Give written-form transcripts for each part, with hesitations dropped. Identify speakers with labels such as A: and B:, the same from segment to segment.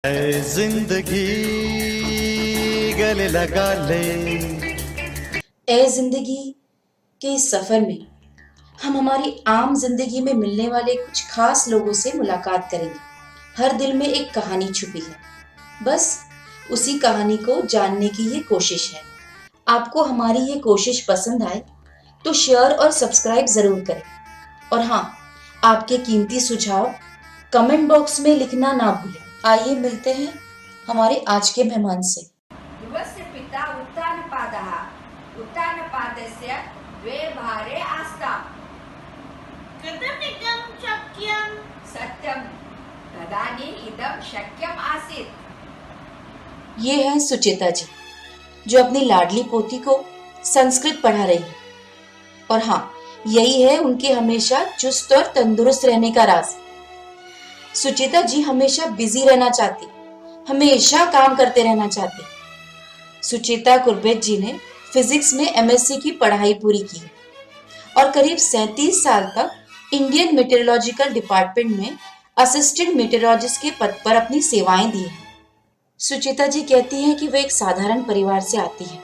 A: ऐ जिंदगी गले लगा ले।
B: ए जिंदगी के इस सफर में हम हमारी आम जिंदगी में मिलने वाले कुछ खास लोगों से मुलाकात करेंगे। हर दिल में एक कहानी छुपी है, बस उसी कहानी को जानने की ये कोशिश है। आपको हमारी ये कोशिश पसंद आए तो शेयर और सब्सक्राइब जरूर करें। और हाँ, आपके कीमती सुझाव कमेंट बॉक्स में लिखना ना भूलें। आइए मिलते हैं हमारे आज के मेहमान से।
C: ध्रुवस्य पिता उत्तानपादः उत्तानपादस्य द्वे भारे आस्ताम्
D: कथमिदं शक्यं
C: सत्यं तदानीम् इदं शक्यम् आसीत्।
B: ये हैं सुचेता जी, जो अपनी लाडली पोती को संस्कृत पढ़ा रही है। और हाँ, यही है उनके हमेशा चुस्त और तंदुरुस्त रहने का राज। सुचेता जी हमेशा बिजी रहना चाहती, हमेशा काम करते रहना चाहती। सुचेता कुरबेत जी ने फिजिक्स में एमएससी की पढ़ाई पूरी की और करीब 37 साल तक इंडियन मेटेरोलॉजिकल डिपार्टमेंट में असिस्टेंट मेटेरोलॉजिस्ट के पद पर अपनी सेवाएं दी हैं। सुचेता जी कहती हैं कि वे एक साधारण परिवार से आती हैं।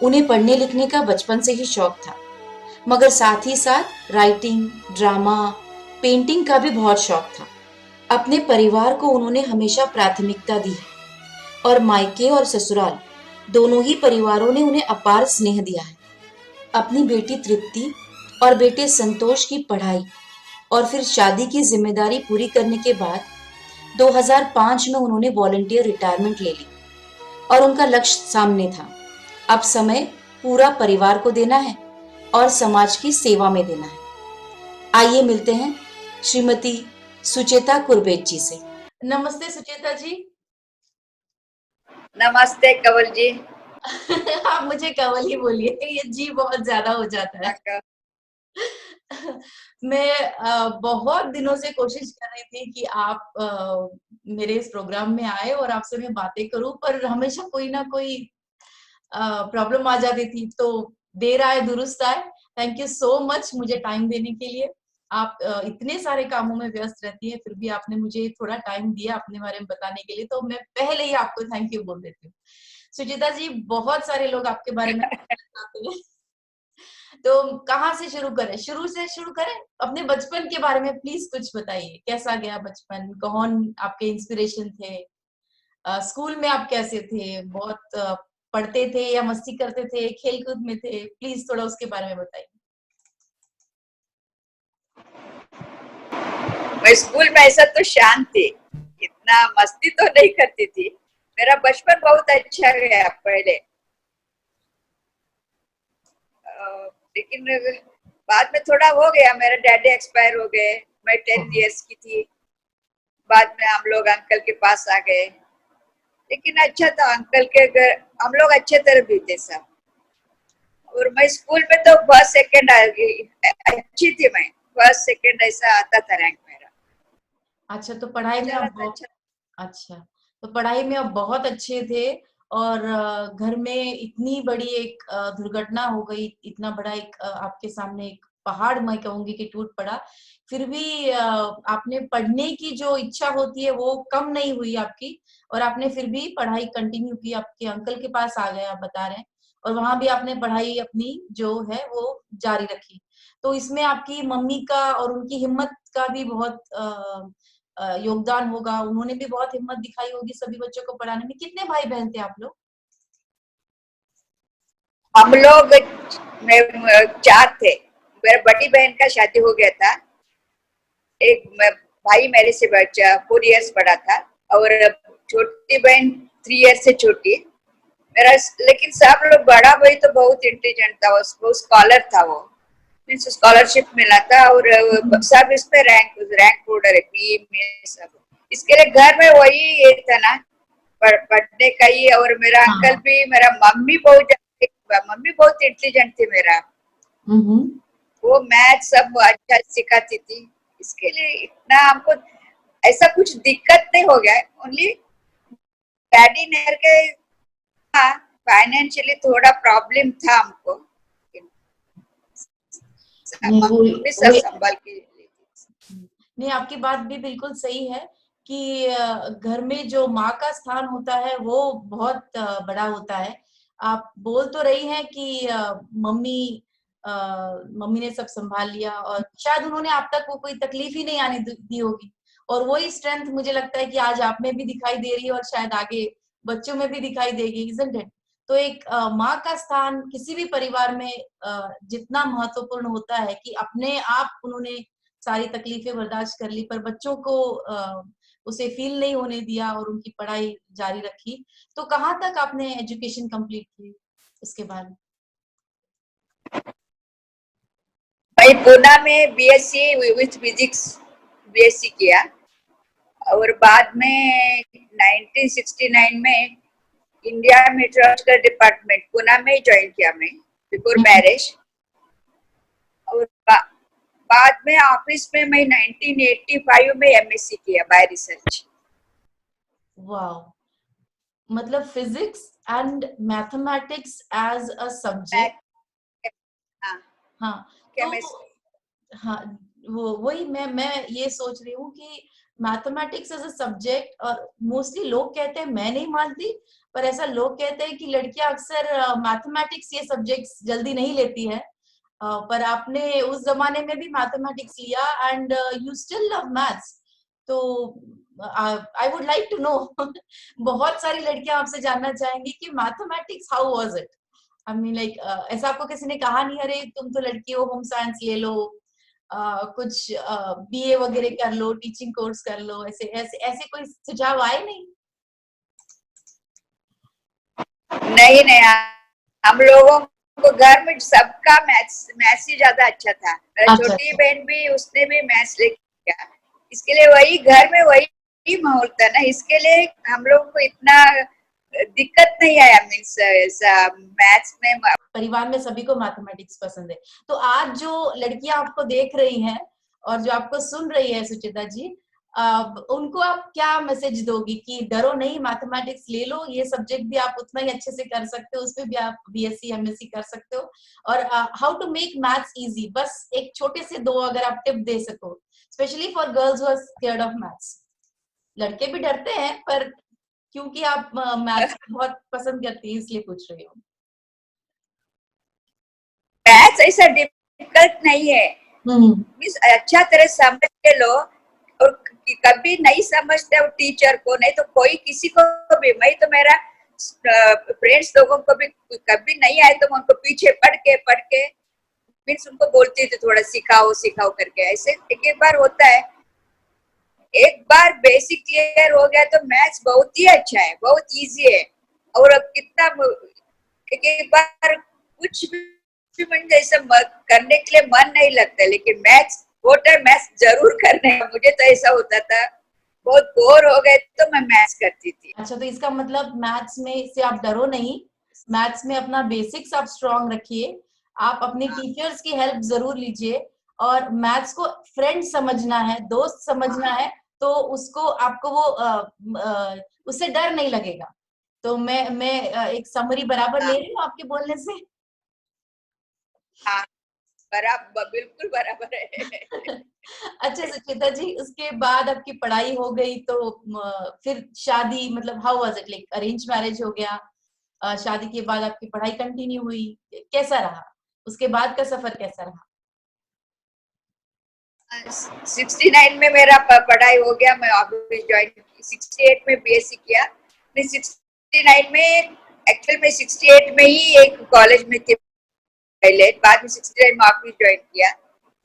B: उन्हें पढ़ने लिखने का बचपन से ही शौक था, मगर साथ ही साथ राइटिंग, ड्रामा, पेंटिंग का भी बहुत शौक था। अपने परिवार को उन्होंने हमेशा प्राथमिकता दी है और मायके और ससुराल दोनों ही परिवारों ने उन्हें अपार स्नेह दिया है। अपनी बेटी तृप्ति और बेटे संतोष की पढ़ाई और फिर शादी की जिम्मेदारी पूरी करने के बाद 2005 में उन्होंने वॉलंटियर रिटायरमेंट ले ली और उनका लक्ष्य सामने था। अब समय पूरा परिवार को देना है और समाज की सेवा में देना है। आइए मिलते हैं श्रीमती सुचेता कुरबेत जी से। नमस्ते सुचेता जी।
C: नमस्ते कंवल जी।
B: आप मुझे कंवल ही बोलिए, ये जी बहुत ज्यादा हो जाता है। मैं बहुत दिनों से कोशिश कर रही थी कि आप मेरे इस प्रोग्राम में आए और आपसे मैं बातें करूं, पर हमेशा कोई ना कोई प्रॉब्लम आ जाती थी। तो देर आए दुरुस्त आए। थैंक यू सो मच मुझे टाइम देने के लिए। आप इतने सारे कामों में व्यस्त रहती हैं, फिर भी आपने मुझे थोड़ा टाइम दिया अपने बारे में बताने के लिए, तो मैं पहले ही आपको थैंक यू बोल देती हूँ। सुचिता जी, बहुत सारे लोग आपके बारे में जानना चाहते हैं, तो कहाँ से शुरू करें? शुरू से शुरू करें? अपने बचपन के बारे में प्लीज कुछ बताइए। कैसा गया बचपन? कौन आपके इंस्पिरेशन थे? स्कूल में आप कैसे थे? बहुत पढ़ते थे या मस्ती करते थे, खेल कूद में थे? प्लीज थोड़ा उसके बारे में बताइए।
C: मैं स्कूल में ऐसा तो शांत थी, इतना मस्ती तो नहीं करती थी। मेरा बचपन बहुत अच्छा गया पहले, लेकिन बाद में थोड़ा हो गया। मेरे डैडी एक्सपायर हो गए, मैं 10 इयर्स की थी। बाद में हम लोग अंकल के पास आ गए, लेकिन अच्छा था अंकल के घर। हम लोग अच्छे तरह बीते सब। और मैं स्कूल में तो फर्स्ट सेकंड आ गई, अच्छी थी मैं। फर्स्ट सेकंड ऐसा आता था रैंक मेरा।
B: अच्छा, तो पढ़ाई में
C: चला
B: आप
C: था
B: बहुत
C: अच्छा।
B: अच्छा, तो पढ़ाई में आप बहुत अच्छे थे। और घर में इतनी बड़ी एक दुर्घटना हो गई, इतना बड़ा एक आपके सामने एक पहाड़ मैं कहूंगी कि टूट पड़ा, फिर भी आपने पढ़ने की जो इच्छा होती है वो कम नहीं हुई आपकी, और आपने फिर भी पढ़ाई कंटिन्यू की। आपके अंकल के पास आ गए आप बता रहे हैं, और वहां भी आपने पढ़ाई अपनी जो है वो जारी रखी। तो इसमें आपकी मम्मी का और उनकी हिम्मत का भी बहुत योगदान होगा। उन्होंने भी बहुत हिम्मत दिखाई होगी सभी बच्चों को पढ़ाने में। कितने भाई बहन थे आप लोग?
C: हम लोग चार थे। मेरे बड़ी बहन का शादी हो गया था। एक भाई मेरे से बच्चा 4 इयर्स बड़ा था, और छोटी बहन 3 इयर्स से छोटी। मेरा लेकिन सब लोग, बड़ा भाई तो बहुत इंटेलिजेंट था, वो स्कॉलर था। वो मीन्स स्कॉलरशिप मिला था, और सब इसमें रैंक रैंक होल्डर है, पीएम में सब। इसके लिए घर में वही ये था ना, पढ़ने का ही। और मेरा अंकल
B: हाँ।
C: भी, मेरा मम्मी बहुत इंटेलिजेंट थी मेरा।
B: हम्म।
C: वो मैथ सब अच्छा सिखाती थी। इसके लिए इतना हमको ऐसा कुछ दिक्कत नहीं हो गया। ओनली डैडी ने के फाइनेंशियली थोड़ा प्रॉब्लम था हमको।
B: नहीं,
C: मम्मी सब संभाल के लेती थी।
B: नहीं, आपकी बात भी बिल्कुल सही है कि घर में जो माँ का स्थान होता है वो बहुत बड़ा होता है। आप बोल तो रही हैं कि मम्मी अ, मम्मी ने सब संभाल लिया और शायद उन्होंने आप तक वो कोई तकलीफ ही नहीं आने दी होगी, और वही स्ट्रेंथ मुझे लगता है कि आज आप में भी दिखाई दे रही है और शायद आगे बच्चों में भी दिखाई देगी, इज़न्ट इट? तो एक माँ का स्थान किसी भी परिवार में जितना महत्वपूर्ण होता है कि अपने आप उन्होंने सारी तकलीफें बर्दाश्त कर ली, पर बच्चों को उसे फील नहीं होने दिया और उनकी पढ़ाई जारी रखी। तो कहाँ तक आपने एजुकेशन कंप्लीट की उसके बाद?
C: मैं पूना में बीएससी विथ फिजिक्स बीएससी किया, और बाद में 1969 में इंडिया मेट्रोलॉजिकल डिपार्टमेंट पूना में ज्वाइन किया मैं, बिफोर
B: हम्म।
C: मैरिज। और बाद में ऑफिस में मैं 1985 में एमएससी किया बाय रिसर्च।
B: वाह, मतलब physics and mathematics as a
C: back,
B: subject.
C: हाँ,
B: हाँ, तो
C: केमिस्ट्री।
B: हाँ, वो वही मैं ये सोच रही हूँ कि मैथमेटिक्स एज अ सब्जेक्ट, और मोस्टली लोग कहते हैं, मैं नहीं मानती, पर ऐसा लोग कहते हैं कि लड़कियां अक्सर मैथमेटिक्स ये सब्जेक्ट्स जल्दी नहीं लेती है। पर आपने उस जमाने में भी मैथमेटिक्स लिया and you still love maths. तो I would like to know बहुत सारी लड़कियां आपसे जानना चाहेंगी कि mathematics how was it? I mean like ऐसा आपको किसी ने कहा नहीं, अरे तुम तो लड़की हो, होम साइंस ले लो, कुछ बीए वगैरह कर लो, टीचिंग कोर्स कर लो, ऐसे ऐसे ऐसे कोई सुझाव आए नहीं?
C: नहीं नहीं, हम लोगों को घर में सबका मैथ्स मैथ्स ही ज्यादा अच्छा था। मेरा
B: अच्छा
C: छोटी
B: अच्छा।
C: बहन भी, उसने भी मैथ्स लेके किया। इसके लिए वही घर में वही माहौल था ना, इसके लिए हम लोग को इतना दिक्कत नहीं आया। मीन्स ऐसा मैथ्स में
B: परिवार में सभी को मैथमेटिक्स पसंद है। तो आज जो लड़कियां आपको देख रही हैं और जो आपको सुन रही है सुचिता जी, उनको आप क्या मैसेज दोगी कि डरो नहीं, मैथमेटिक्स ले लो, ये सब्जेक्ट भी आप उतना ही अच्छे से कर सकते हो, उसमें भी आप बीएससी एमएससी कर सकते हो, और how to make maths easy, बस एक छोटे से दो अगर आप टिप दे सको, specially for girls who are scared of maths. लड़के भी डरते हैं, पर क्योंकि आप मैथ्स बहुत पसंद करती है इसलिए पूछ रही हूँ।
C: मैथ्स ऐसा डिफिकल्ट नहीं है।
B: हम्म।
C: मीन्स अच्छा तरह समझ के लो, और कभी नहीं समझते हो टीचर को, नहीं तो कोई किसी को भी, मैं तो मेरा फ्रेंड्स लोगों को भी कभी नहीं आए तो मैं उनको पीछे पढ़ के मीन्स उनको बोलती थी थोड़ा सिखाओ सिखाओ करके। ऐसे एक एक बार होता है, एक बार बेसिक क्लियर हो गया तो मैथ्स बहुत ही अच्छा है, बहुत इजी है। और अब कितना एक एक बार कुछ भी मन जैसा करने के लिए मन नहीं लगता, लेकिन मैथ्स वो टाइम मैथ्स जरूर करने का। मुझे तो ऐसा होता था, बहुत बोर हो गए तो मैं मैथ्स करती थी।
B: अच्छा, तो इसका मतलब मैथ्स में से आप डरो नहीं, मैथ्स में अपना बेसिक्स आप स्ट्रॉन्ग रखिए, आप अपने
C: हाँ,
B: टीचर्स की हेल्प जरूर लीजिए, और मैथ्स को फ्रेंड समझना है, दोस्त समझना
C: हाँ,
B: है, तो उसको आपको वो उससे डर नहीं लगेगा। तो मैं एक समरी बराबर ले
C: हाँ,
B: रही हूँ आपके बोलने से?
C: हाँ, बराबर, बिल्कुल बराबर है।
B: अच्छा सुचिता जी, उसके बाद आपकी पढ़ाई हो गई तो फिर शादी, मतलब how was it, like arrange marriage हो गया, शादी के बाद आपकी पढ़ाई कंटिन्यू हुई, कैसा रहा उसके बाद का सफर, कैसा रहा?
C: 69 में मेरा पढ़ाई हो गया, मैं ऑफिस ज्वाइन, 68 में बीएससी किया। मैं 69 में, एक्चुअल में 68 में ही एक कॉलेज में थी पहले, बाद में 69 में ऑफिस ज्वाइन किया।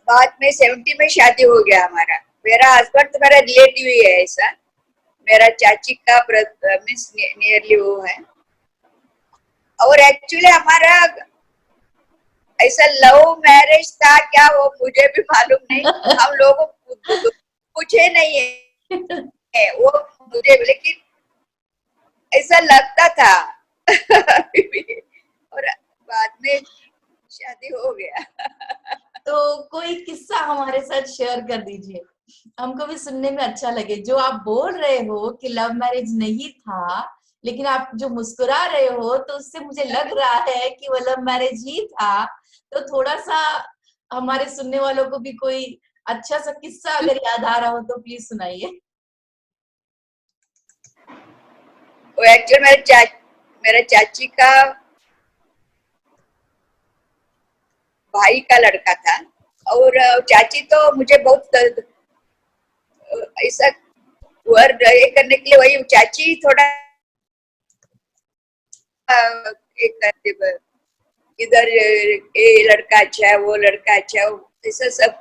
C: बाद में 70 में शादी हो गया हमारा। मेरा हस्बैंड तो मेरा रिलेटिव ही है, ऐसा मेरा चाची का मीन्स नियरली वो है। और एक्चुअली हमारा ऐसा लव मैरिज था क्या, वो मुझे भी मालूम नहीं। हम लोगों को पूछे नहीं है वो मुझे, लेकिन ऐसा लगता था अभी भी। और बाद में शादी हो गया।
B: तो कोई किस्सा हमारे साथ शेयर कर दीजिए, हमको भी सुनने में अच्छा लगे। जो आप बोल रहे हो कि लव मैरिज नहीं था, लेकिन आप जो मुस्कुरा रहे हो तो उससे मुझे लग रहा है कि वो लव मैरिज ही था। तो थोड़ा सा हमारे सुनने वालों को भी कोई अच्छा सा किस्सा अगर याद आ रहा हो तो प्लीज सुनाइए।
C: वो एक्चुअली मेरे चाची का भाई का लड़का था। और चाची तो मुझे बहुत ऐसा वर्ड ये करने के लिए, वही चाची थोड़ा एक करते इधर ये लड़का अच्छा है, वो लड़का अच्छा है, ऐसा सब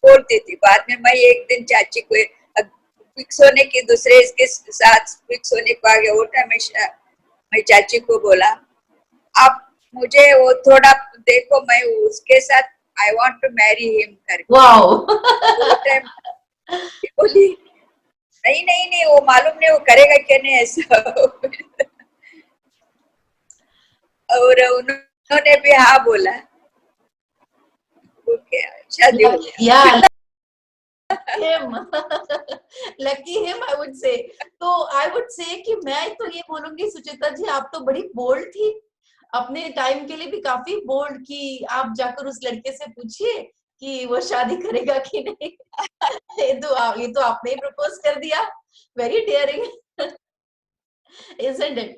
C: बोलती थी। बाद में मैं एक दिन चाची को फिक्स होने की, दूसरे इसके साथ फिक्स होने को आ गया, वो हमेशा मैं चाची को बोला आप मुझे वो थोड़ा देखो, मैं उसके साथ I want to marry him करके।
B: वाओ।
C: वो टाइम बोली नहीं नहीं नहीं, वो मालूम नहीं वो करेगा क्या नहीं ऐसा। और उन्होंने भी हाँ बोला, ओके शादी हो गया।
B: या him. Lucky him, I would say. तो I would say कि मैं तो ये बोलूंगी सुचिता जी, आप तो बड़ी बोल्ड थी अपने टाइम के लिए भी, काफी बोल्ड कि आप जाकर उस लड़के से पूछिए कि वो शादी करेगा कि नहीं। ये तो आपने ही प्रपोज कर दिया। Very dairying, isn't it?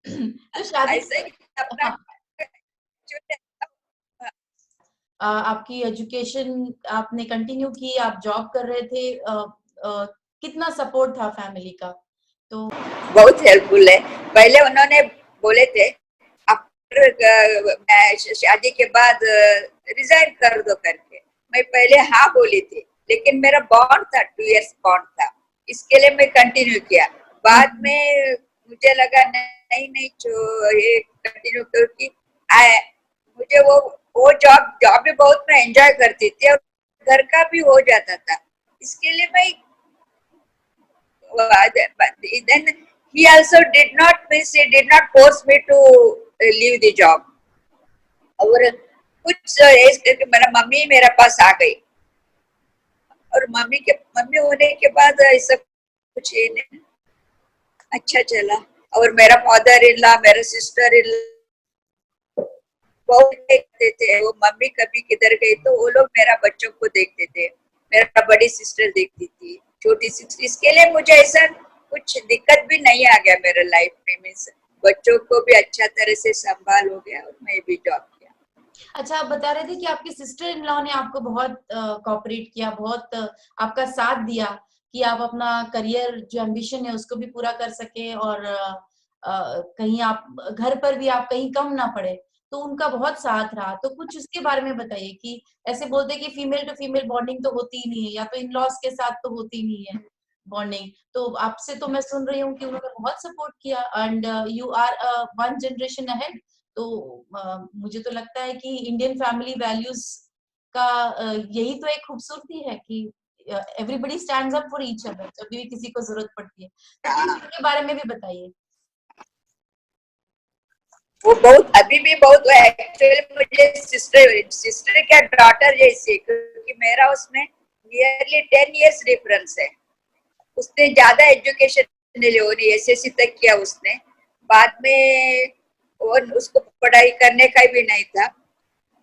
B: तो शादी
C: ऐसे ही अपना
B: हाँ, आपकी एजुकेशन आपने कंटिन्यू की, आप जॉब कर रहे थे, कितना सपोर्ट था फैमिली का? तो
C: बहुत हेल्पफुल है। पहले उन्होंने बोले थे आफ्टर शादी के बाद रिजाइन कर दो करके, मैं पहले हाँ बोली थी, लेकिन मेरा बॉन्ड था, 2 इयर्स बॉन्ड था, इसके लिए मैं कंटिन्यू किया। बाद में मुझे लगा नहीं नहीं जो ये कंटिन्यू क्योंकि मुझे वो जॉब भी बहुत मैं एंजॉय करती थी और घर का भी हो जाता था, इसके लिए मैं then he also did not miss, he did not force me to leave the job। और कुछ एज करके मेरा मम्मी मेरे पास आ गई, और मम्मी होने के बाद ऐसा कुछ ये नहीं, अच्छा चला। और मेरा फादर इन लॉ, मेरा सिस्टर इन बहुत देखते थे, वो मम्मी कभी किधर गई तो वो लोग मेरा बच्चों को देखते थे, मेरा बड़ी सिस्टर देखती थी, छोटी सिस्टर, इसके लिए मुझे ऐसा कुछ दिक्कत भी नहीं आ गया मेरे लाइफ में। मीन्स बच्चों को भी अच्छा तरह से संभाल हो गया और मैं भी जॉब किया।
B: अच्छा, आप बता रहे थे कि आपकी सिस्टर इन लॉ ने आपको बहुत कोऑपरेट किया, बहुत आपका साथ दिया कि आप अपना करियर जो एम्बिशन है उसको भी पूरा कर सके, और कहीं आप घर पर भी आप कहीं कम ना पड़े, तो उनका बहुत साथ रहा। तो कुछ उसके बारे में बताइए कि ऐसे बोलते हैं कि फीमेल टू फीमेल बॉन्डिंग तो होती ही नहीं है, या तो इन लॉज के साथ तो होती नहीं है बॉन्डिंग, तो आपसे तो मैं सुन रही हूँ कि उन्होंने बहुत सपोर्ट किया, and you are 1 generation ahead. तो मुझे तो लगता है कि इंडियन फैमिली वैल्यूज का यही तो एक खूबसूरती है कि everybody stands up for each other जब भी किसी को जरूरत पड़ती है। तो प्लीज उनके बारे में भी बताइए।
C: वो बहुत अभी भी बहुत एक्चुअली मुझे सिस्टर क्या डॉटर जैसी, क्योंकि मेरा उसमें नियरली 10 इयर्स डिफरेंस है। उसने ज्यादा एजुकेशन ले ली, एसएससी तक किया उसने, बाद में और उसको पढ़ाई करने का भी नहीं था।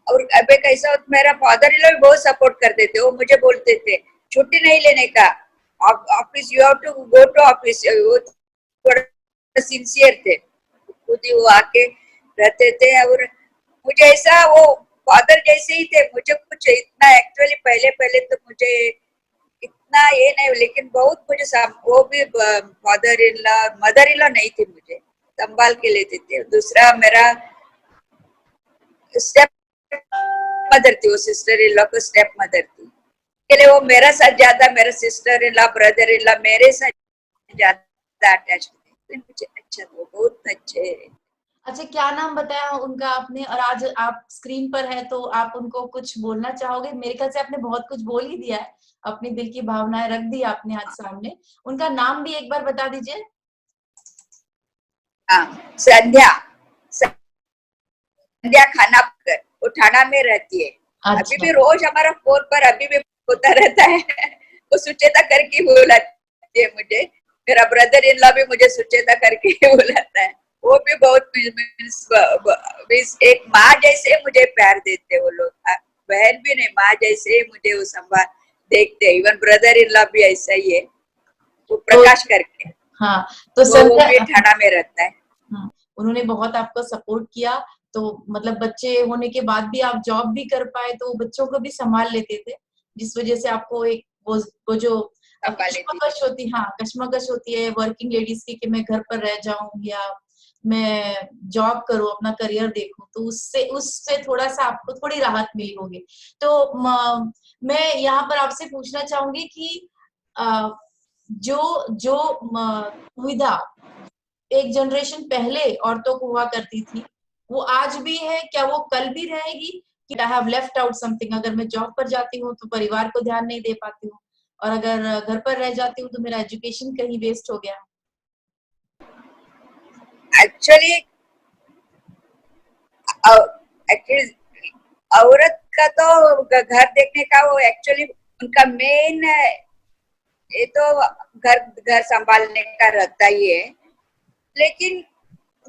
C: और अबे कैसा, मेरा फादर इन लॉ भी बहुत सपोर्ट करते थे, वो मुझे बोलते थे छुट्टी नहीं लेने का, office you have to go to office. वो थोड़ा सिंसियर थे, खुद ही वो आके रहते थे, और मुझे ऐसा वो फादर जैसे ही थे। मुझे कुछ इतना एक्चुअली पहले पहले तो मुझे इतना ये नहीं, लेकिन बहुत मुझे वो भी father in law mother in law नहीं थी, मुझे संभाल के लेते थे। दूसरा मेरा स्टेप मदर थी, वो सिस्टर इन लॉ को स्टेप मदर थी, के लिए वो मेरा साथ ज्यादा, मेरा sister in law brother in law मेरे साथ ज्यादा अटैच थे, मुझे अच्छा था, बहुत अच्छे।
B: अच्छा, क्या नाम बताया उनका आपने, और आज आप स्क्रीन पर है तो आप उनको कुछ बोलना चाहोगे? मेरे ख्याल से आपने बहुत कुछ बोल ही दिया है, अपनी दिल की भावनाएं रख दी आपने आज सामने। उनका नाम भी एक बार बता दीजिए।
C: हाँ, संध्या, संध्या खानापुर, वो ठाणा में रहती है। अभी
B: अच्छा।
C: भी रोज हमारा फोन पर अभी भी होता रहता है। वो सुचेता करके बुलाती है मुझे, मेरा ब्रदर इन लॉ भी मुझे सुचेता करके बुलाता है। वो भी बहुत मीन्स एक माँ जैसे मुझे प्यार देते वो लोग, बहन भी नहीं, माँ जैसे मुझे वो संभाल देखते। इवन ब्रदर इन लॉ भी ऐसा ही है, वो प्रकाश करके।
B: हाँ, तो
C: वो
B: संध्या,
C: भी ठाणा में रहता है।
B: हाँ, उन्होंने बहुत आपको सपोर्ट किया। तो मतलब बच्चे होने के बाद भी आप जॉब भी कर पाए, तो बच्चों को भी संभाल लेते थे, जिस वजह से आपको एक वो जो
C: संभाल लेती थी।
B: कश्मकश होती, हाँ कश्मकश होती है वर्किंग लेडीज की कि मैं घर पर रह जाऊं या मैं जॉब करूं, अपना करियर देखूं, तो उससे उससे थोड़ा सा आपको थोड़ी राहत मिली होगी। तो मैं यहाँ पर आपसे पूछना चाहूंगी कि अ, जो जो सुविधा एक जनरेशन पहले औरतों को हुआ करती थी, वो आज भी है क्या, वो कल भी रहेगी? कि I have left out something, अगर मैं जॉब पर जाती हूँ तो परिवार को ध्यान नहीं दे पाती हूँ, और अगर घर पर रह जाती हूँ तो मेरा एजुकेशन कहीं वेस्ट हो गया।
C: एक्चुअली एक्चुअली औरत का तो घर देखने का वो एक्चुअली उनका मेन, ये तो घर घर संभालने का रहता ही है, लेकिन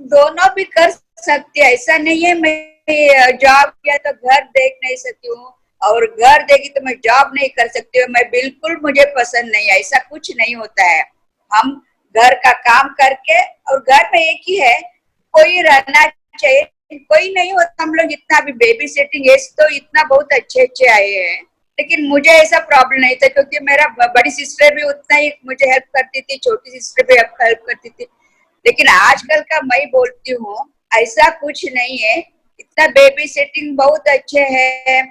C: दोनों भी कर सकते हैं। ऐसा नहीं है मैं जॉब किया तो घर देख नहीं सकती हूँ और घर देखी तो मैं जॉब नहीं कर सकती हूँ, मैं बिल्कुल मुझे पसंद नहीं है, ऐसा कुछ नहीं होता है। हम घर का काम करके, और घर में एक ही है, कोई रहना चाहिए, कोई नहीं होता। हम लोग इतना भी बेबी सिटिंग एज तो इतना बहुत अच्छे अच्छे आए हैं, लेकिन मुझे ऐसा प्रॉब्लम नहीं था क्योंकि मेरा बड़ी सिस्टर भी उतना ही मुझे हेल्प करती थी, छोटी सिस्टर भी हेल्प करती थी। लेकिन आजकल का मैं बोलती हूँ ऐसा कुछ नहीं है, इतना बेबी सिटिंग बहुत अच्छे है,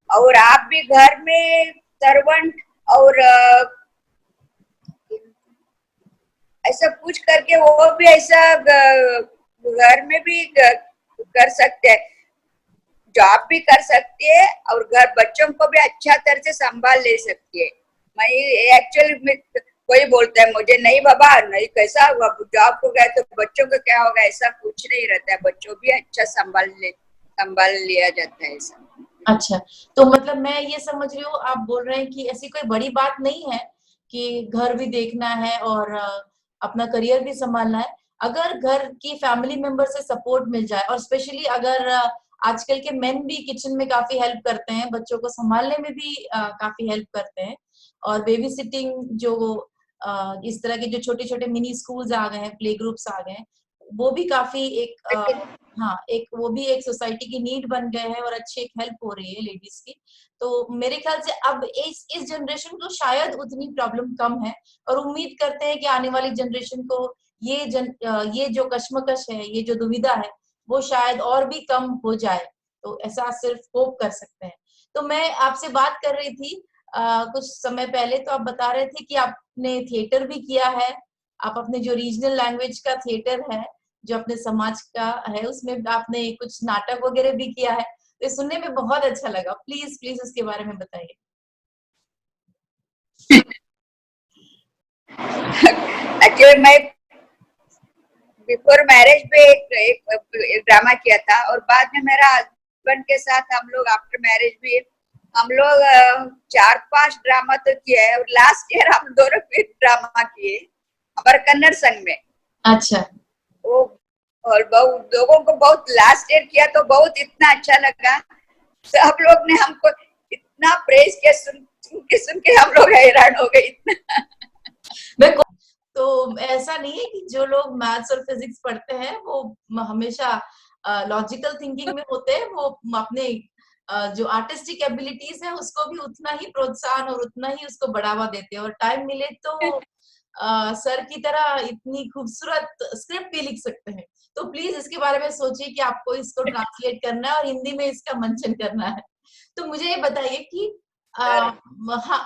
C: और आप भी घर में सर्वेंट और ऐसा कुछ करके वो भी ऐसा घर में भी कर सकते हैं, जॉब भी कर सकती है और घर बच्चों को भी अच्छा तरह से संभाल ले सकती है। मैं एक्चुअली कोई बोलता है मुझे नहीं बाबा नहीं, कैसा हुआ जॉब हो गया तो बच्चों को क्या होगा, ऐसा कुछ नहीं रहता है, बच्चों भी अच्छा संभाल लिया जाता है ऐसा।
B: अच्छा, तो मतलब मैं ये समझ रही हूँ, आप बोल रहे हैं कि ऐसी कोई बड़ी बात नहीं है कि घर भी देखना है और अपना करियर भी संभालना है। अगर घर की फैमिली मेंबर से सपोर्ट मिल जाए, और स्पेशली अगर आजकल के मेन भी किचन में काफी हेल्प करते हैं, बच्चों को संभालने में भी काफी हेल्प करते हैं, और बेबी सिटिंग जो इस तरह के जो छोटे छोटे मिनी स्कूल्स आ गए हैं, प्ले ग्रुप्स आ गए हैं, वो भी काफी एक
C: लेकिन
B: हाँ, एक वो भी एक सोसाइटी की नीड बन गए हैं और अच्छी एक हेल्प हो रही है लेडीज की। तो मेरे ख्याल से अब इस जनरेशन को शायद उतनी प्रॉब्लम कम है, और उम्मीद करते हैं कि आने वाली जनरेशन को ये जो कश्मकश है, ये जो दुविधा है, वो शायद और भी कम हो जाए। तो ऐसा सिर्फ होप कर सकते हैं। तो मैं आपसे बात कर रही थी कुछ समय पहले, तो आप बता रहे थे कि आपने थिएटर भी किया है, आप अपने जो रीजनल लैंग्वेज का थिएटर है, जो अपने समाज का है, उसमें आपने कुछ नाटक वगैरह भी किया है, तो ये सुनने में बहुत अच्छा लगा। प्लीज प्लीज उसके बारे में बताइए।
C: एक्चुअली मैं बिफोर मैरिज पे एक ड्रामा किया था, और बाद में मेरा हस्बैंड के साथ हम लोग आफ्टर मैरिज भी हम लोग 4-5 ड्रामा तो किया है, और लास्ट ईयर हम दोनों फिर ड्रामा किए हमारे कन्नड़ संघ में।
B: अच्छा।
C: वो और बहुत लोगों को बहुत लास्ट ईयर किया तो बहुत इतना अच्छा लगा, सब लोग ने हमको इतना प्रेज किया, सुन के हम लोग हैरान हो गए इतना।
B: मैं तो ऐसा नहीं है कि जो लोग मैथ्स और फिजिक्स पढ़ते हैं वो हमेशा लॉजिकल थिंकिंग में होते हैं, वो अपने जो आर्टिस्टिक एबिलिटीज है उसको भी उतना ही प्रोत्साहन और उतना ही उसको बढ़ावा देते हैं, और टाइम मिले तो सर की तरह इतनी खूबसूरत स्क्रिप्ट भी लिख सकते हैं। तो प्लीज इसके बारे में सोचिए कि आपको इसको ट्रांसलेट करना है और हिंदी में इसका मंचन करना है। तो मुझे ये बताइए कि हाँ,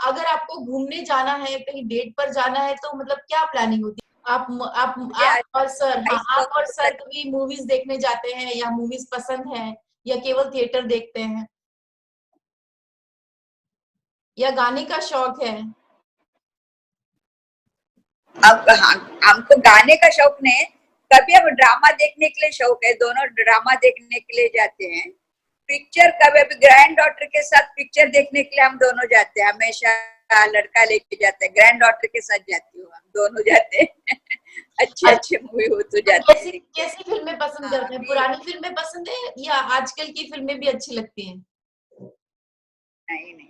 B: अगर आपको घूमने जाना है, कहीं डेट पर जाना है, तो मतलब क्या प्लानिंग होती है?
C: मुझे
B: आप और सर, हाँ आप और सर
C: आइस
B: कभी मूवीज देखने जाते हैं, या मूवीज पसंद है, या केवल थिएटर देखते हैं, या गाने का शौक है?
C: हमको गाने का शौक नहीं है, कभी हम ड्रामा देखने के लिए शौक है, दोनों ड्रामा देखने के लिए जाते हैं। पिक्चर कभी अभी ग्रैंड डॉटर के साथ पिक्चर देखने के लिए हम दोनों जाते हैं, हमेशा लड़का लेके जाते हैं, ग्रैंड डॉटर के साथ जाती हूँ, हम दोनों जाते हैं। अच्छे
B: अच्छा,
C: अच्छे मूवी हो तो
B: तो
C: जाते
B: कैसी
C: हैं।
B: कैसी फिल्में पसंद
C: हाँ
B: करते हैं?
C: अभी
B: पुरानी फिल्में पसंद है या आजकल की फिल्में भी अच्छी लगती हैं?
C: नहीं नहीं,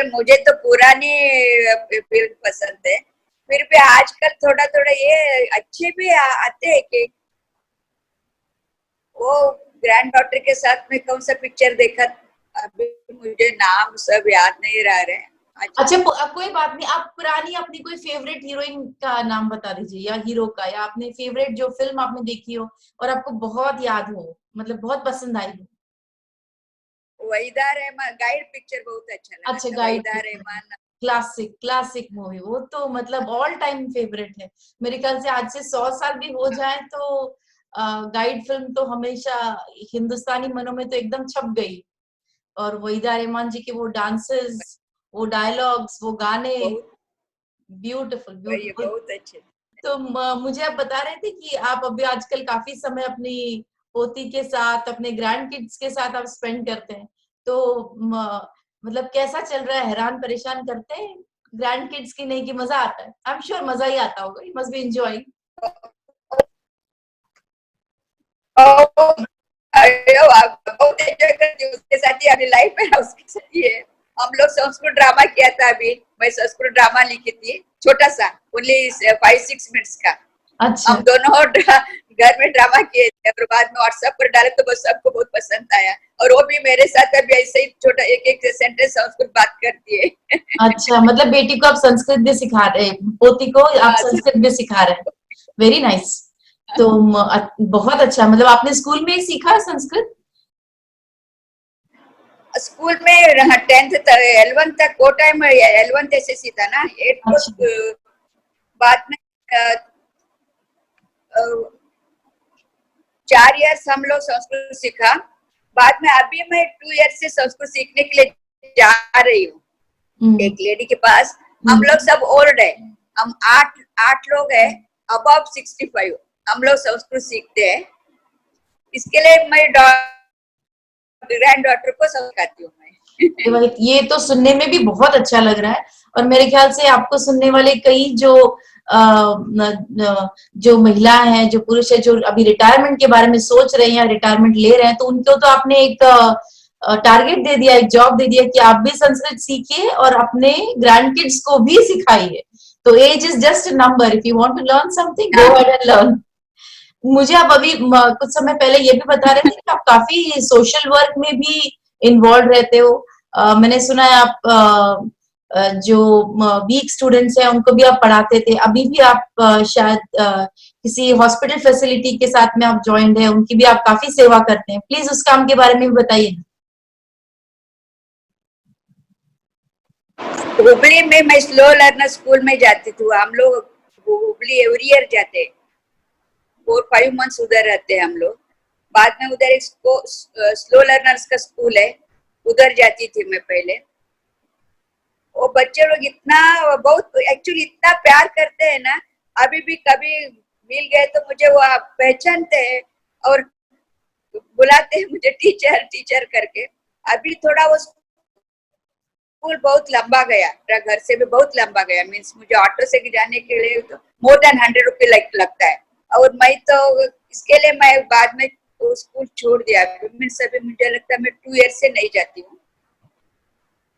C: मुझे तो पुरानी फिल्म पसंद है, फिर भी आजकल थोड़ा थोड़ा ये अच्छे भी आते हैं कि वो ग्रैंड डॉटर के साथ में कौन सा पिक्चर देखा, अभी मुझे नाम सब याद नहीं रह रहे हैं।
B: अच्छा, कोई बात नहीं, आप पुरानी अपनी कोई फेवरेट हीरोइन का नाम बता दीजिए या हीरो का, या आपने फेवरेट जो फिल्म आपने देखी हो और आपको बहुत याद हो, मतलब बहुत पसंद आई हो।
C: वहीदा रहमान गाइड पिक्चर बहुत अच्छा लगा
B: अच्छा,
C: था,
B: guide,
C: Waheeda Rehman.
B: Classic classic movie, वो तो मतलब ऑल टाइम फेवरेट है मेरे ख्याल से। आज से 100 साल भी हो जाए तो गाइड फिल्म तो हमेशा हिंदुस्तानी मनों में तो एकदम छप गई। और वहीदा रहमान जी के वो डांसेस, वो डायलॉग्स, वो गाने,
C: बहुत
B: ब्यूटीफुल
C: वही
B: ब्यूटीफुल।
C: बहुत अच्छे।
B: तो मुझे आप बता रहे थे कि आप अभी आजकल काफी समय अपनी पोती के साथ, अपने ग्रैंड किड्स के साथ आप स्पेंड करते हैं। तो मतलब कैसा चल रहा है, हैरान परेशान करते हैं ग्रैंड किड्स की? नहीं कि मजा आता है? आई एम श्योर मजा ही आता होगा, यू मस्ट बी एंजॉयिंग।
C: अरे वाह, बहुत एंजॉय करती हूँ उसके साथ ही, अपनी लाइफ में उसके साथ ही है। हम लोग संस्कृत ड्रामा किया था अभी, मैं संस्कृत ड्रामा लिखी थी, छोटा सा, ओनली 5-6 मिनट्स का।
B: अच्छा।
C: हम दोनों घर में ड्रामा किए थे और बाद में व्हाट्सएप पर डाले तो बस सबको बहुत पसंद आया। और वो भी मेरे साथ अभी ऐसे ही छोटा एक एक सेंटेंस संस्कृत बात करती है।
B: अच्छा, मतलब बेटी को आप संस्कृत भी सिखा रहे हैं, पोती को आप संस्कृत भी सिखा रहे हैं। Very nice. तो बहुत अच्छा, मतलब आपने स्कूल में ही सीखा है संस्कृत?
C: स्कूल में 10th तक 11th तक वो टाइम 11th एसएससी था ना, 8
B: अच्छा।
C: बाद में 4 इयर्स हम लोग संस्कृत सीखा। बाद में अभी मैं 2 इयर्स से संस्कृत सीखने के लिए जा रही हूँ एक लेडी के पास। हम लोग सब ओल्ड है, हम आठ लोग हैं, अबव 65 हम लोग संस्कृत सीखते हैं। इसके लिए मैं ग्रैंड डॉटर को सिखाती हूँ मैं।
B: ये तो सुनने में भी बहुत अच्छा लग रहा है। और मेरे ख्याल से आपको सुनने वाले कई जो जो महिला हैं, जो पुरुष है, जो अभी रिटायरमेंट के बारे में सोच रहे हैं या रिटायरमेंट ले रहे हैं, तो उनको तो आपने एक टारगेट दे दिया, एक जॉब दे दिया कि आप भी संस्कृत सीखिए और अपने ग्रैंड किड्स को भी सिखाइए। तो age is just a number, if you want to learn something go ahead and learn. मुझे आप अभी कुछ समय पहले ये भी बता रहे थे कि आप काफी सोशल वर्क में भी इन्वॉल्व रहते हो। मैंने सुना है आप जो वीक स्टूडेंट्स हैं उनको भी आप पढ़ाते थे। अभी भी आप शायद किसी हॉस्पिटल फैसिलिटी के साथ में आप ज्वाइंड है, उनकी भी आप काफी सेवा करते हैं। प्लीज उस काम के बारे में भी बताइए।
C: हुबली में मैं स्लो लर्नर स्कूल में जाती थी। हम लोग हुबली एवरी ईयर जाते, 4-5 मंथ्स उधर रहते हैं हम लोग। बाद में उधर एक स्लो लर्नर्स का स्कूल है, उधर जाती थी मैं पहले। वो बच्चे लोग इतना बहुत एक्चुअली इतना प्यार करते हैं ना, अभी भी कभी मिल गए तो मुझे वो पहचानते हैं और बुलाते हैं मुझे टीचर टीचर करके। अभी थोड़ा वो स्कूल बहुत लंबा गया, मेरा घर से भी बहुत लंबा गया, मीन्स मुझे ऑटो से जाने के लिए तो मोर देन 100 रुपये लगता है। और मैं तो इसके लिए मैं बाद में वो स्कूल छोड़ दिया। मीन्स अभी मुझे लगता है मैं 2 ईयर्स से नहीं जाती हूँ।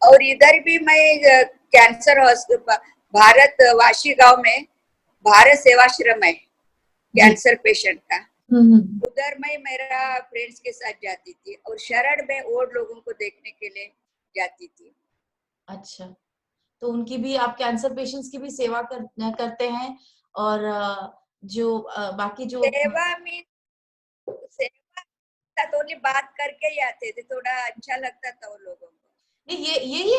C: और इधर भी मैं कैंसर भारत वाशी गांव में भारत सेवाश्रम है कैंसर पेशेंट का, उधर मैं मेरा फ्रेंड्स के साथ जाती थी। और शरण में और लोगों को देखने के लिए जाती थी।
B: अच्छा, तो उनकी भी आप कैंसर पेशेंट्स की भी सेवा करते हैं। और जो बाकी जो
C: सेवा में सेवा तो नहीं, बात करके ही आते थे, थोड़ा अच्छा लगता था उन लोगों को।
B: नहीं, यही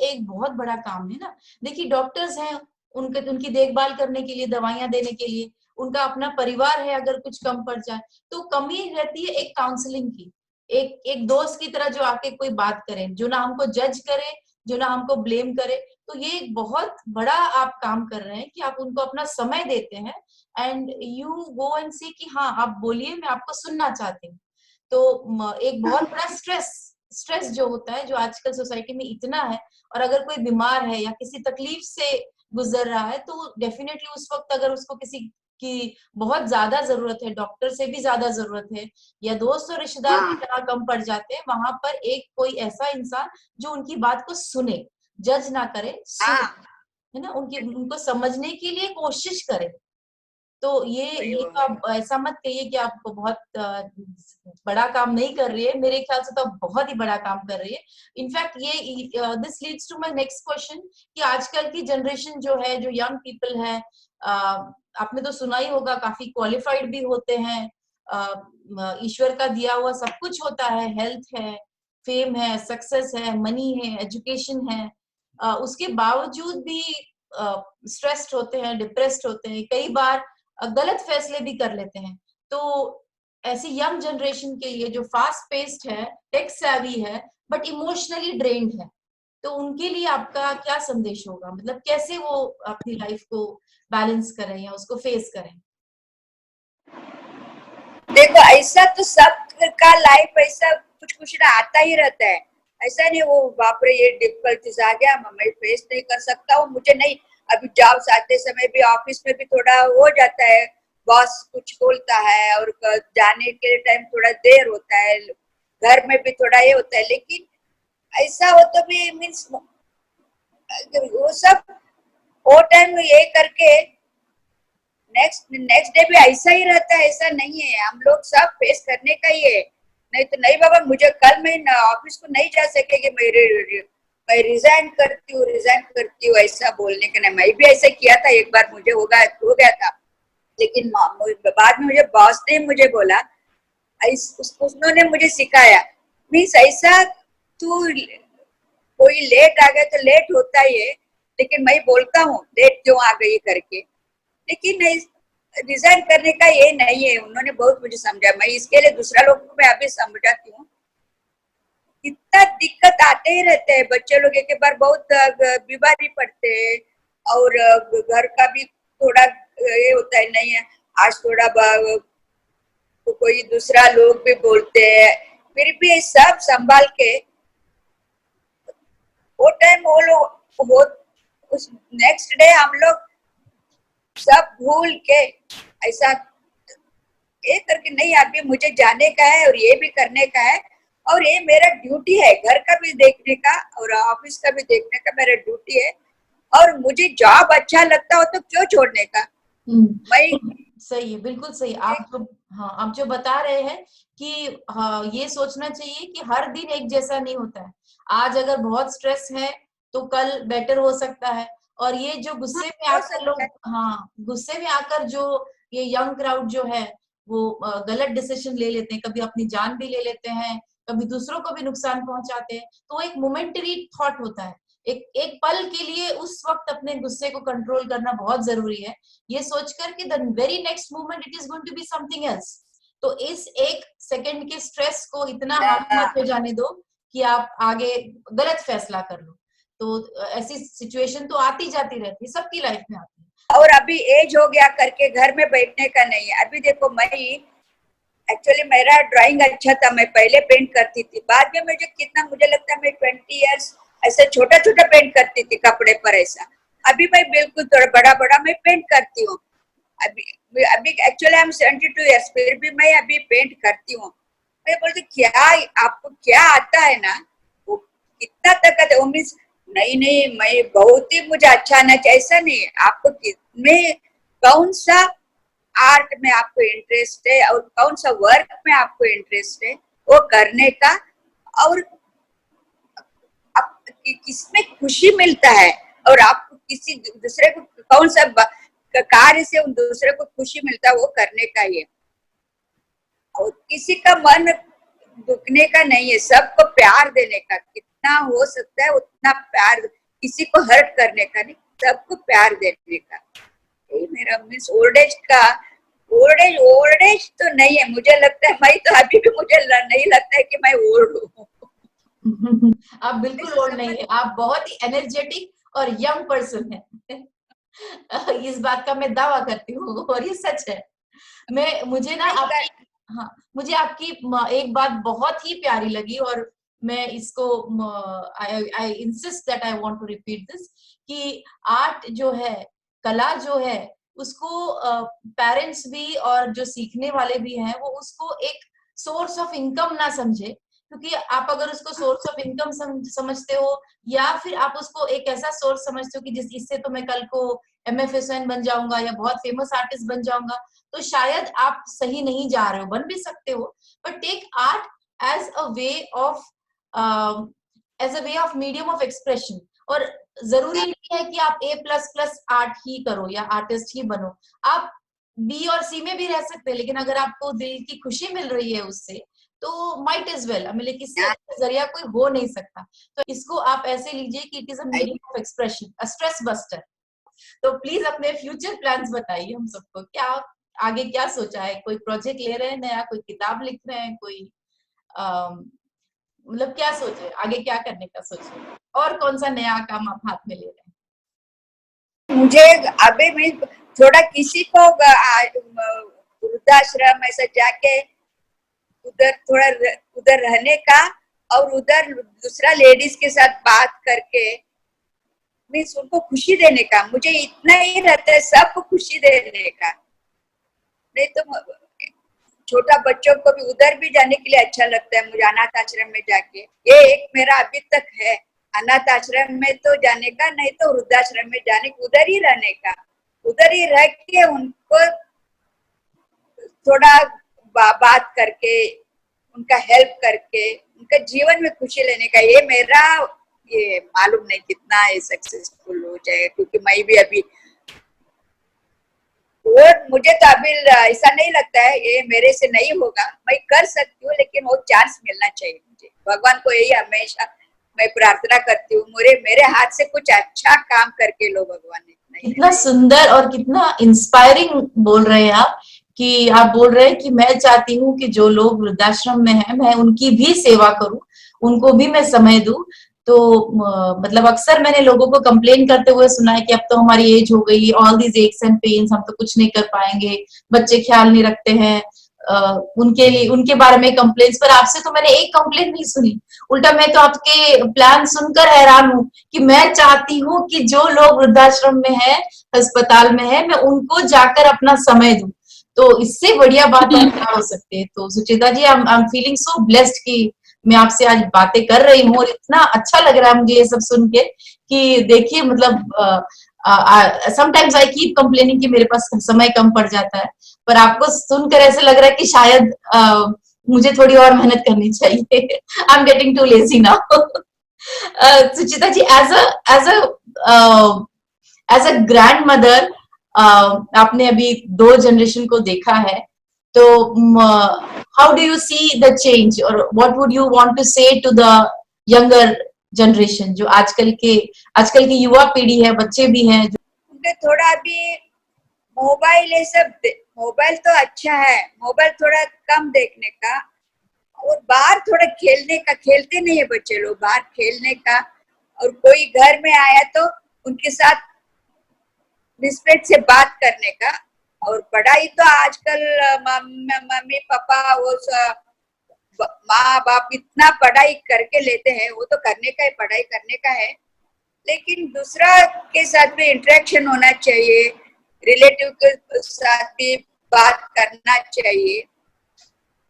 B: एक बहुत बड़ा काम है ना। देखिए, डॉक्टर्स हैं, उनकी देखभाल करने के लिए, दवाइयां देने के लिए, उनका अपना परिवार है, अगर कुछ कम पड़ जाए तो कमी रहती है एक काउंसलिंग की, एक दोस्त की तरह जो आके कोई बात करे, जो ना हमको जज करे, जो ना हमको ब्लेम करे। तो ये एक बहुत बड़ा आप काम कर रहे हैं कि आप उनको अपना समय देते हैं एंड यू गो एंड सी कि हाँ आप बोलिए, मैं आपको सुनना चाहती हूँ। तो एक बहुत बड़ा स्ट्रेस जो होता है, जो आजकल सोसाइटी में इतना है, और अगर कोई बीमार है या किसी तकलीफ से गुजर रहा है तो डेफिनेटली उस वक्त अगर उसको किसी की बहुत ज्यादा जरूरत है, डॉक्टर से भी ज्यादा जरूरत है, या दोस्त और रिश्तेदार भी जहाँ कम पड़ जाते हैं, वहां पर एक कोई ऐसा इंसान जो उनकी बात को सुने, जज ना करे, सुने। है ना, उनके उनको समझने के लिए कोशिश करें। तो
C: वही
B: ये
C: वो
B: तो आप ऐसा मत कहिए कि आप बहुत बड़ा काम नहीं कर रही है, मेरे ख्याल से तो आप बहुत ही बड़ा काम कर रही है। इनफैक्ट ये this leads to my next question कि आजकल की जनरेशन जो है, जो यंग पीपल है, आपने तो सुना ही होगा, काफी क्वालिफाइड भी होते हैं, ईश्वर का दिया हुआ सब कुछ होता है, हेल्थ है, फेम है, सक्सेस है, मनी है, एजुकेशन है, उसके बावजूद भी स्ट्रेस्ड होते हैं, डिप्रेस्ड होते हैं, कई बार गलत फैसले भी कर लेते हैं। तो ऐसी यंग जनरेशन के लिए जो फास्ट पेस्ड है, टेक सैवी है, बट इमोशनली ड्रेन्ड है, तो उनके लिए आपका क्या संदेश होगा? मतलब कैसे वो अपनी लाइफ को बैलेंस करें या उसको फेस करें?
C: देखो, ऐसा तो सबका लाइफ ऐसा कुछ कुछ ना आता ही रहता है। ऐसा नहीं वो बाप रे ये डिफिकल्टीज आ गया, मैं फेस नहीं कर सकता हूँ, मुझे नहीं। अभी जॉब आते समय भी ऑफिस में भी थोड़ा हो जाता है, बॉस कुछ बोलता है और जाने के टाइम थोड़ा देर होता है, घर में भी थोड़ा ये होता है, लेकिन ऐसा हो तो भी मीन्स वो सब वो टाइम ये करके नेक्स्ट नेक्स्ट डे भी ऐसा ही रहता है। ऐसा नहीं है, हम लोग सब फेस करने का ही है। नहीं तो नहीं बाबा, मुझे कल मैं ऑफिस को नहीं जा सकेगी, मैं रिजाइन करती हूँ ऐसा बोलने का नहीं। मैं भी ऐसा किया था एक बार, मुझे हो गया था, लेकिन बाद में मुझे बॉस ने मुझे बोला, उन्होंने मुझे सिखाया, मीन्स ऐसा तू कोई लेट आ गया तो लेट होता ही है, लेकिन मैं बोलता हूँ लेट क्यों आ गई करके, लेकिन रिजाइन करने का ये नहीं है। उन्होंने बहुत मुझे समझा, मैं इसके लिए दूसरा लोग को मैं अभी समझाती हूँ। इतना दिक्कत आते ही रहते हैं, बच्चे लोग एक बार बहुत बीमारी पड़ते हैं, और घर का भी थोड़ा ये होता है, नहीं है आज थोड़ा तो कोई दूसरा लोग भी बोलते हैं, फिर भी ये सब संभाल के वो टाइम वो लोग वो उस नेक्स्ट डे हम लोग सब भूल के ऐसा ये करके, नहीं अभी मुझे जाने का है और ये भी करने का है, और ये मेरा ड्यूटी है, घर का भी देखने का और ऑफिस का भी देखने का मेरा ड्यूटी है, और मुझे जॉब अच्छा लगता हो तो क्यों छोड़ने का। मैं
B: सही है, बिल्कुल सही। आप जो, हाँ, आप जो बता रहे हैं कि हाँ, ये सोचना चाहिए कि हर दिन एक जैसा नहीं होता है। आज अगर बहुत स्ट्रेस है तो कल बेटर हो सकता है। और ये जो गुस्से में
C: हो
B: आकर
C: सकता
B: लोग,
C: है।
B: हाँ, गुस्से में आकर जो ये यंग क्राउड जो है वो गलत डिसीजन ले लेते हैं, कभी अपनी जान भी ले लेते हैं, कभी दूसरों को भी नुकसान पहुंचाते हैं, तो वो एक मोमेंटरी थॉट होता है। एक एक पल के लिए उस वक्त अपने गुस्से को कंट्रोल करना बहुत जरूरी है, ये सोचकर कि the very next moment it is going to be something else. तो इस एक सेकंड के स्ट्रेस को इतना हावी मत हो जाने दो कि आप आगे गलत फैसला कर लो। तो ऐसी सिचुएशन तो आती जाती रहती है, सबकी लाइफ में आती है।
C: और अभी एज हो गया करके घर में बैठने का नहीं है। अभी देखो, मैं एक्चुअली मेरा ड्राइंग अच्छा था, मैं पहले पेंट करती थी, बाद में मुझे लगता है मैं 20 इयर्स ऐसे छोटा छोटा पेंट करती थी कपड़े पर ऐसा। अभी मैं बिल्कुल थोड़ा बड़ा बड़ा मैं पेंट करती हूँ। अभी अभी एक्चुअली आई एम 72 इयर्स, फिर भी मैं अभी पेंट करती हूँ। मैं बोलती क्या आपको क्या आता है ना, वो कितना तक है वो मीन्स नहीं नहीं मैं बहुत ही मुझे अच्छा आना चाहिए, ऐसा नहीं है। आपको में कौन सा आर्ट में आपको इंटरेस्ट है और कौन सा वर्क में आपको इंटरेस्ट है वो करने का, और किसमें खुशी मिलता है, और आपको किसी दूसरे को कौन सा कार्य से उन दूसरे को खुशी मिलता है वो करने का ही है। और किसी का मन दुखने का नहीं है, सबको प्यार देने का, कितना हो सकता है उतना प्यार, किसी को हर्ट करने का नहीं, सबको प्यार देने का। यही मेरा मीन्स ओल्ड एज तो नहीं है मुझे लगता है। मैं तो अभी भी मुझे नहीं लगता है कि मैं ओल्ड हूँ।
B: आप बिल्कुल ओल्ड नहीं है, आप बहुत ही एनर्जेटिक और यंग पर्सन है। इस बात का मैं दावा करती हूँ और ये सच है। मुझे ना आपकी, हाँ, मुझे आपकी एक बात बहुत ही प्यारी लगी, और मैं इसको I insist that I want to repeat this, कि आर्ट जो है, कला जो है, उसको पेरेंट्स भी और जो सीखने वाले भी हैं वो उसको एक सोर्स ऑफ इनकम ना समझे, क्योंकि आप अगर उसको सोर्स ऑफ इनकम समझते हो, या फिर आप उसको एक ऐसा सोर्स समझते हो कि जिस इससे तो मैं कल को MF बन जाऊंगा या बहुत फेमस आर्टिस्ट बन जाऊंगा, तो शायद आप सही नहीं जा रहे हो। बन भी सकते हो, but take art as a way of medium of expression. और जरूरी नहीं है कि आप A++ आर्ट ही करो या आर्टिस्ट ही बनो, आप B और C में भी रह सकते हैं, लेकिन अगर आपको दिल की खुशी मिल रही है उससे, तो माइट एज वेल, मतलब किसी जरिया कोई हो नहीं सकता। तो इसको आप ऐसे लीजिए कि it is a medium of expression, a stress buster. तो प्लीज अपने फ्यूचर प्लान्स बताइए हम सबको, क्या आगे क्या सोचा है? कोई प्रोजेक्ट ले रहे हैं नया, कोई किताब लिख रहे हैं, कोई मतलब क्या सोचे आगे, क्या करने का सोचे, और कौन सा नया काम आप हाथ में ले रहे हैं?
C: मुझे अभी मैं थोड़ा किसी को वृद्धाश्रम ऐसा जाके उधर थोड़ा उधर रहने का, और उधर दूसरा लेडीज के साथ बात करके मीन्स उनको खुशी देने का, मुझे इतना ही रहता है सबको खुशी देने का। नहीं तो छोटा बच्चों को भी उधर भी जाने के लिए अच्छा लगता है मुझे, अनाथ आश्रम में जाके। ये एक मेरा अभी तक है, अनाथ आश्रम में तो जाने का, नहीं तो वृद्धाश्रम में जाने का, उधर ही रहने का, उधर ही रह के उनको थोड़ा बात करके, उनका हेल्प करके, उनका जीवन में खुशी लेने का। ये मेरा, ये मालूम नहीं कितना ये सक्सेसफुल हो जाएगा, क्योंकि मैं भी अभी वो, मुझे तो अभी ऐसा नहीं लगता है ये मेरे से नहीं होगा, मैं कर सकती हूँ, लेकिन वो चांस मिलना चाहिए मुझे। भगवान को यही हमेशा मैं प्रार्थना करती हूँ, मेरे हाथ से कुछ अच्छा काम करके लो भगवान।
B: कितना सुंदर और कितना इंस्पायरिंग बोल रहे हैं आप, कि आप बोल रहे हैं कि मैं चाहती हूँ कि जो लोग वृद्धाश्रम में हैं, मैं उनकी भी सेवा करूं, उनको भी मैं समय दूं। तो मतलब अक्सर मैंने लोगों को कंप्लेन करते हुए सुना है कि अब तो हमारी एज हो गई, all these x and pains, हम तो कुछ नहीं कर पाएंगे, बच्चे ख्याल नहीं रखते हैं, उनके लिए उनके बारे में कंप्लेन्स। पर आपसे तो मैंने एक कंप्लेन नहीं सुनी, उल्टा मैं तो आपके प्लान सुनकर हैरान हूँ कि मैं चाहती हूँ कि जो लोग वृद्धाश्रम में है, अस्पताल में है, मैं उनको जाकर अपना समय दूं। तो इससे बढ़िया बात और क्या हो सकती है? तो Suchita ji, I am feeling so blessed कि मैं आपसे आज बातें कर रही हूँ, और इतना अच्छा लग रहा है मुझे ये सब सुन के कि देखिए, मतलब समटाइम्स आई कीप कंप्लेनिंग कि मेरे पास समय कम पड़ जाता है, पर आपको सुनकर ऐसे लग रहा है कि शायद मुझे थोड़ी और मेहनत करनी चाहिए। I am getting too lazy now. Suchita ji, as a grandmother, आपने अभी 2 जनरेशन को देखा है, तो how do you see the change, और what would you want to say to the younger generation, जो आजकल की युवा पीढ़ी है, बच्चे भी हैं
C: उनके थोड़ा अभी मोबाइल, ये सब मोबाइल तो अच्छा है, मोबाइल थोड़ा कम देखने का, और बाहर थोड़ा खेलने का, खेलते नहीं है बच्चे लोग बाहर खेलने का, और कोई घर में आया तो उनके साथ रिस्पेक्ट से बात करने का। और पढ़ाई तो आजकल मम्मी पापा वो माँ बाप इतना पढ़ाई करके लेते हैं, वो तो करने का है, पढ़ाई करने का है, लेकिन दूसरा के साथ भी इंटरेक्शन होना चाहिए, रिलेटिव के साथ भी बात करना चाहिए।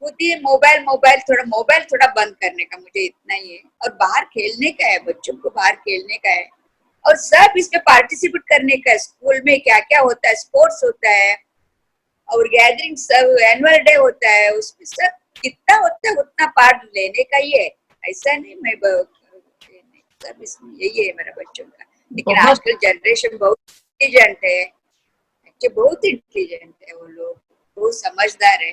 C: खुद ही मोबाइल थोड़ा बंद करने का, मुझे इतना ही है। और बाहर खेलने का है, बच्चों को बाहर खेलने का है, और सब इसमें पार्टिसिपेट करने का है। स्कूल में क्या क्या होता है, स्पोर्ट्स होता है, और गैदरिंग, सब एनुअल डे होता है, उसमें सब कितना होता है उतना पार्ट लेने का ही है। ऐसा नहीं मैं सब इसमें यही है मेरा बच्चों का। लेकिन आजकल जनरेशन बहुत इंटेलिजेंट है, बच्चे बहुत इंटेलिजेंट है, वो लोग बहुत समझदार है।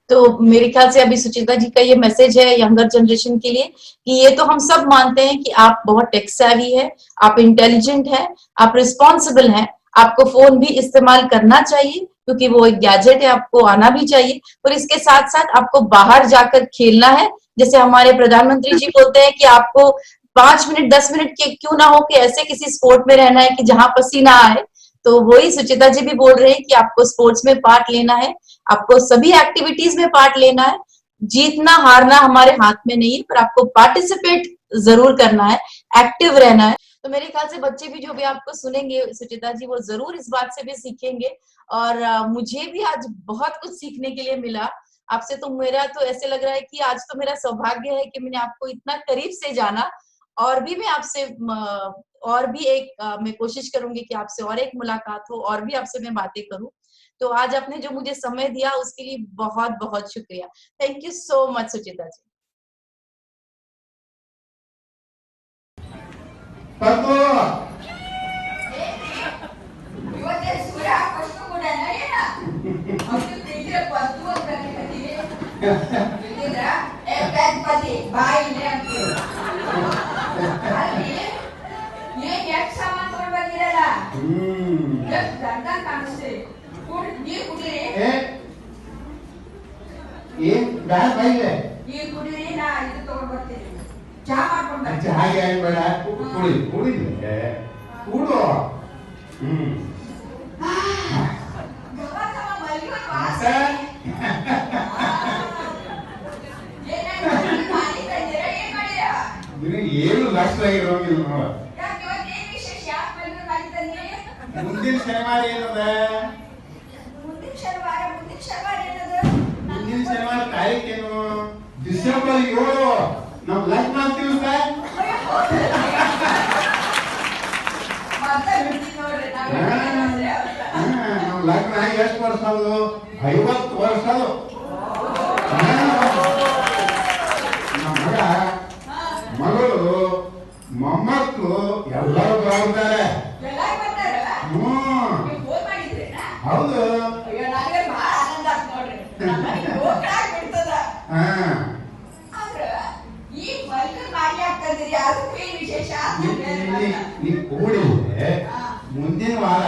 B: तो मेरे ख्याल से अभी सुचिता जी का ये मैसेज है यंगर जनरेशन के लिए कि ये तो हम सब मानते हैं कि आप बहुत टेक सेवी है, आप इंटेलिजेंट है, आप रिस्पॉन्सिबल हैं, आपको फोन भी इस्तेमाल करना चाहिए क्योंकि वो एक गैजेट है, आपको आना भी चाहिए, और इसके साथ साथ आपको बाहर जाकर खेलना है। जैसे हमारे प्रधानमंत्री जी बोलते हैं कि आपको 5 मिनट 10 मिनट के क्यों ना हो कि ऐसे किसी स्पोर्ट में रहना है कि जहां पसीना आए। तो वही सुचिता जी भी बोल रहे हैं कि आपको स्पोर्ट्स में पार्ट लेना है, आपको सभी एक्टिविटीज में पार्ट लेना है। जीतना हारना हमारे हाथ में नहीं है, पर आपको पार्टिसिपेट जरूर करना है, एक्टिव रहना है। तो मेरे ख्याल से बच्चे भी जो भी आपको सुनेंगे सुचिता जी, वो जरूर इस बात से भी सीखेंगे। और मुझे भी आज बहुत कुछ सीखने के लिए मिला, आपसे तो मेरा तो ऐसे लग रहा है कि आज तो मेरा सौभाग्य है कि मैंने आपको इतना करीब से जाना। और भी मैं आपसे और भी एक मैं कोशिश करूंगी कि आपसे और एक मुलाकात हो और भी आपसे मैं बातें करूं। तो आज आपने जो मुझे समय दिया उसके लिए बहुत बहुत शुक्रिया। थैंक यू सो मच सुचिता जी।
C: ಇವತ್ತೇ ಸೂರ್ಯ ಫಸ್ಟ್ ಕೂಡ ಏನ ಅವ್ರು ಪ್ರೀತಿಯ ಪತ್ತು ಅಂತ ಹೇಳ್ತೀವಿ ಇದ್ರ ಬ್ಯಾಗ್ ಪತಿ ಬಾಯಿ ಇಲ್ಲ ಅಂತ ಅಲ್ಲಿ ಯಾಕೆ ಸಾಮಾನು ತಗೊಂಡು ಬಂದಿರಲ್ಲ ಎಷ್ಟು ಗಂಟ ಕಾಣಿಸ್ತೀರಿ ನೀರು ಕುಡೀರಿ
D: ಏನ್ ಬ್ಯಾಗ್ ಬಾಯಿಗೆ
C: ನೀರು ಕುಡೀರಿ ನಾ ಇದು ತಗೊಂಡು ಬರ್ತೀನಿ ಚಹಾ ಮಾಡ್ಕೊಂಡು
D: ಹಾಗೆ ಬೇಡ ಕುಡಿ ಕುಡಿದ್ರೆ ಕೂಡು ಏನು ಲಕ್ಷ ಆಗಿರೋಂಗಿಲ್ಲ ನೋಡ ಮುಂದಿನ ಶನಿವಾರ ಏನದ ಮುಂದಿನ ಶನಿವಾರ ತಾರೀಖ್ ಏನು ಡಿಸೆಂಬರ್ 7 ನಮ್ ಲಗ್ನ ಅಂತೀವಿ ಸರ್ ನಮ್ ಲಗ್ನ ಎಷ್ಟು ವರ್ಷ ಅದು 50 ವರ್ಷ ಅದು ನಮ್ಮ ಮಗ ಮಗಳು ಮೊಮ್ಮಕ್ಕಳು ಎಲ್ಲರೂ ಬರುತ್ತಾರೆ ಹೌದು ನೀ ಕೂಡಿದ್ರೆ ಮುಂದಿನ ವಾರ